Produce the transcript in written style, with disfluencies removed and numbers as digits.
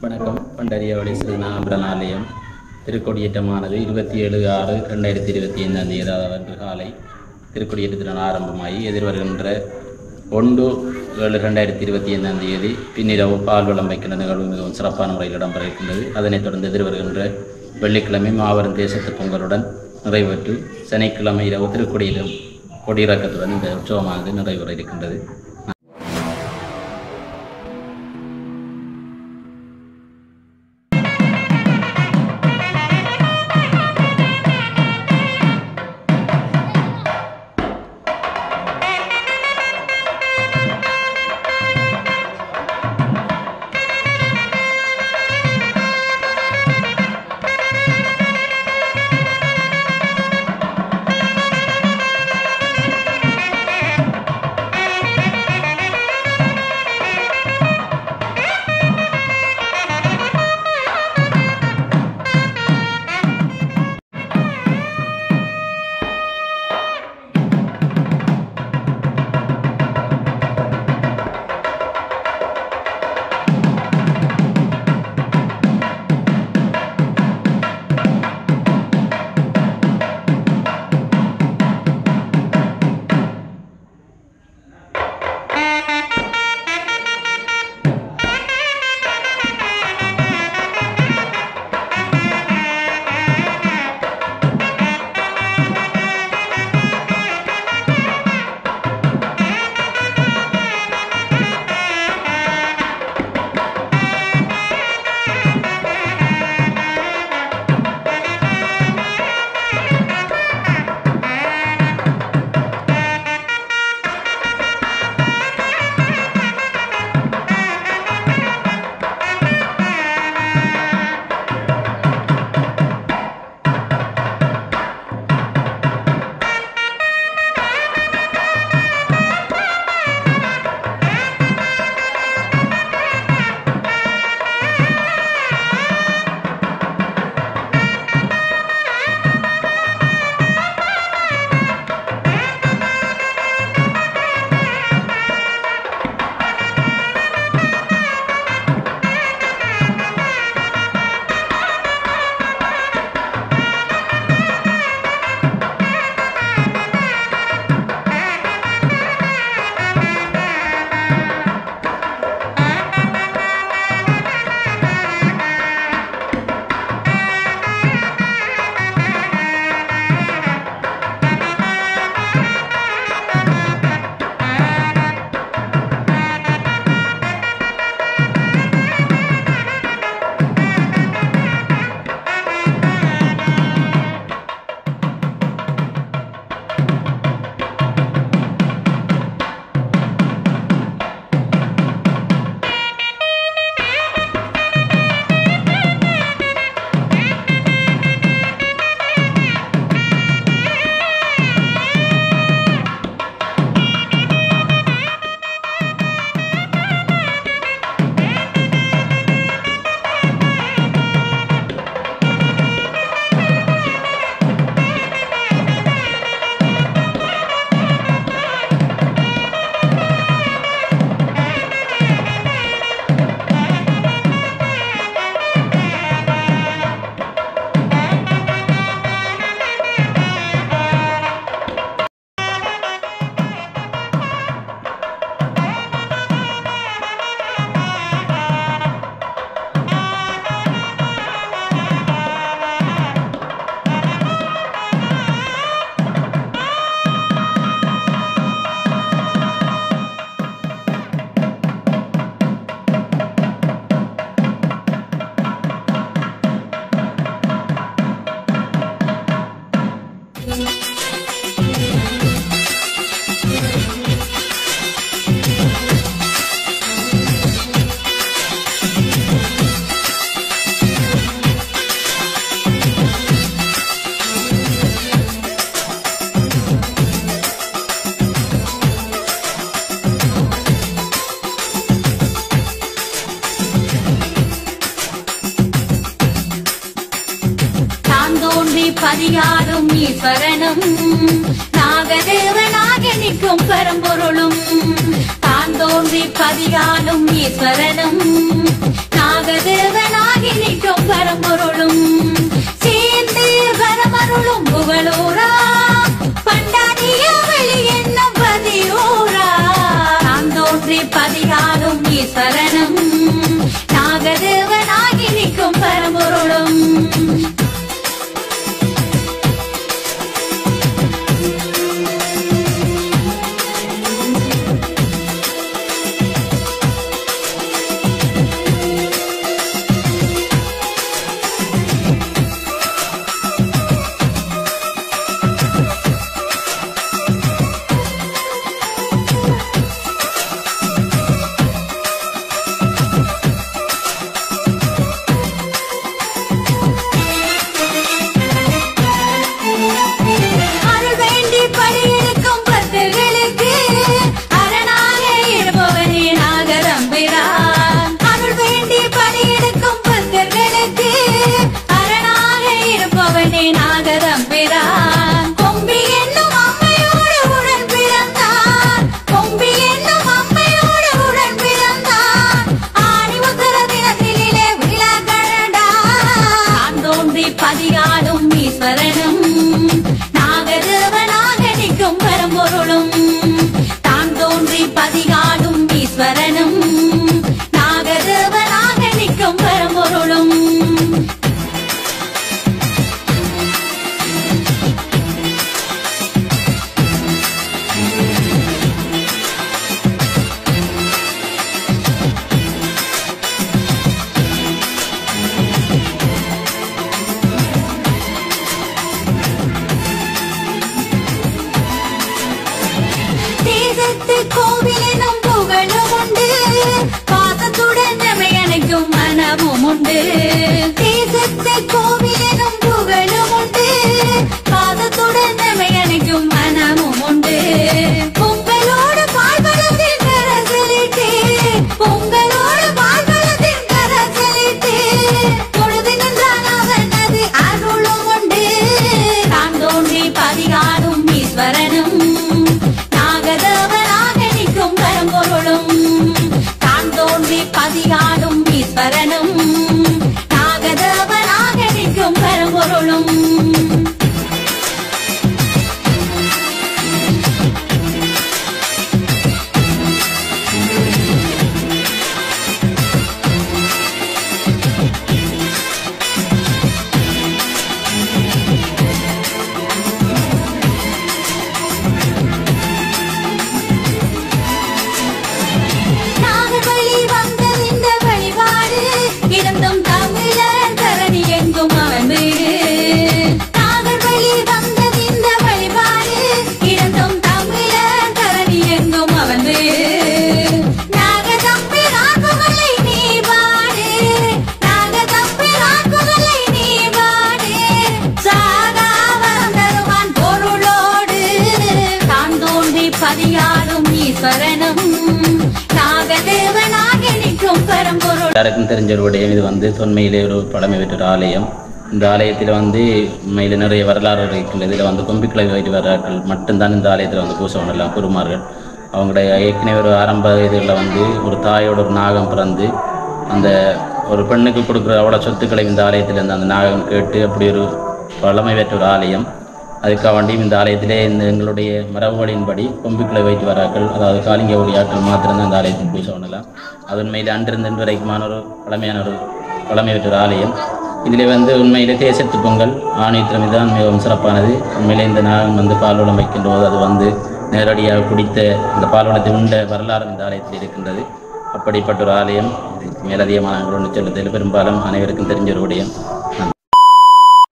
வணக்கம். பண்டரியவழி ஸ்ரீநாபுரன் ஆலயம் திருக்கொடியேற்றமானது 27/6/2025 அன்று காலை திருக்கொடியேற்றத்துடன் ஆரம்பமாகி எதிர்வருகின்ற 1/7/2025 பின்னிரவு பால் வளம் வைக்கின்ற நிகழ்வு மிகவும் சிறப்பான முறையில் இடம்பெற இருக்கின்றது. அதனைத் தொடர்ந்து எதிர்வருகின்ற வெள்ளிக்கிழமை மாபெரும் தேசத்து பொங்கலுடன் நிறைவேற்று சனிக்கிழமை இரவு திருக்கொடியிலும் கொடியிறக்கத்துடன் இந்த உற்சவமானது நிறைவேற இருக்கின்றது. பதியாடும் ஈஸ்வரனும் நாகதேவனாக நிற்கும் பரம்பொருளும் தான் தோன்றி பதியாடும் ஈஸ்வரனும் நாகதேவ பரம்பொருளும் சேர்ந்து வரமருளும் புகழூரா பண்டாடிய வெளி என்னும் பதியூரா நான் தோன்றி பதிகாலும் ஈஸ்வரனும் நாகதேவனாகி நிற்கும் பரம்பொருளும் பதிகாலும் ஈஸ்வரனும் நாகதேவனாக நிற்கும் பரம்பொருளும் தான் தோன்றி பதிகாலும் ஈஸ்வரனும் நாகதேவனாக நிற்கும் பரம்பொருளும் கோவிலும் புகழும் உண்டு பாசத்துடன் அணைக்கும் மனமும் உண்டு தேசத்து கோவிலும் புகழும் உண்டு பாசத்துடன் அணைக்கும் மனமும் உண்டு பொங்கலோடு பால்வளத்தின் கரசலிட்டு பொங்கலோடு பால்வளத்தின் கரசலிட்டு பொழுது நின்றான் அவனது அருளும் உண்டு தான் தோன்றி பதிகாலும் ஈஸ்வரனும் தான் தோன்றி பதிகாலும் ஈஸ்வரனும் நாகதேவனாக நிற்கும் பரம்பொருளும் பதிகாலும் ஈஸ்வரனும் நாகதேவனாக நிற்கும் பரம்பொருள். எல்லாருக்கும் தெரிஞ்ச ஒரு விடயம். இது வந்து தொன்மையிலே ஒரு பழமை பெற்ற ஒரு ஆலயம். இந்த ஆலயத்தில் வந்து உண்மையில் நிறைய வரலாறு இருக்கின்றது. இதில் வந்து கொம்பிக்கிளை வைரவர்கள் மட்டும்தான் இந்த ஆலயத்தில் வந்து பூசை பண்ணலாம். குருமார்கள் அவங்களுடைய ஏற்கனவே ஒரு ஆரம்ப இதில் வந்து ஒரு தாயோட ஒரு நாகம் பிறந்து அந்த ஒரு பெண்ணுக்கு கொடுக்குற அவ்வளோ சொத்துக்களை இந்த ஆலயத்தில் இருந்து அந்த நாகம் கேட்டு அப்படி ஒரு பழமை பெற்ற ஒரு ஆலயம். அதுக்காக வேண்டியும் இந்த ஆலயத்திலே எங்களுடைய மரபுகளின்படி கொம்பிக்கிளை வைத்து வரார்கள், அதாவது காலிங்க ஒடியாக்கள் மாத்திரம்தான் இந்த ஆலயத்தில் பூஜை பண்ணலாம். அது உண்மையில் அன்றிருந்து இன்று வரைக்குமான ஒரு பழமையான ஒரு பழமை பெற்ற ஒரு ஆலயம். இதில் வந்து உண்மையிலே தேசத்து பொங்கல் ஆணையத்திறமை தான் மிகவும் சிறப்பானது. உண்மையிலே இந்த நாகம் வந்து பால்வளம் வைக்கின்ற போது அது வந்து நேரடியாக குடித்த இந்த பால்வளத்தை உண்ட வரலாறு இந்த ஆலயத்தில் இருக்கின்றது. அப்படிப்பட்ட ஒரு ஆலயம். மேலதிகமான சொல்லுதல் பெரும்பாலும் அனைவருக்கும் தெரிஞ்ச ஒரு விடயம்.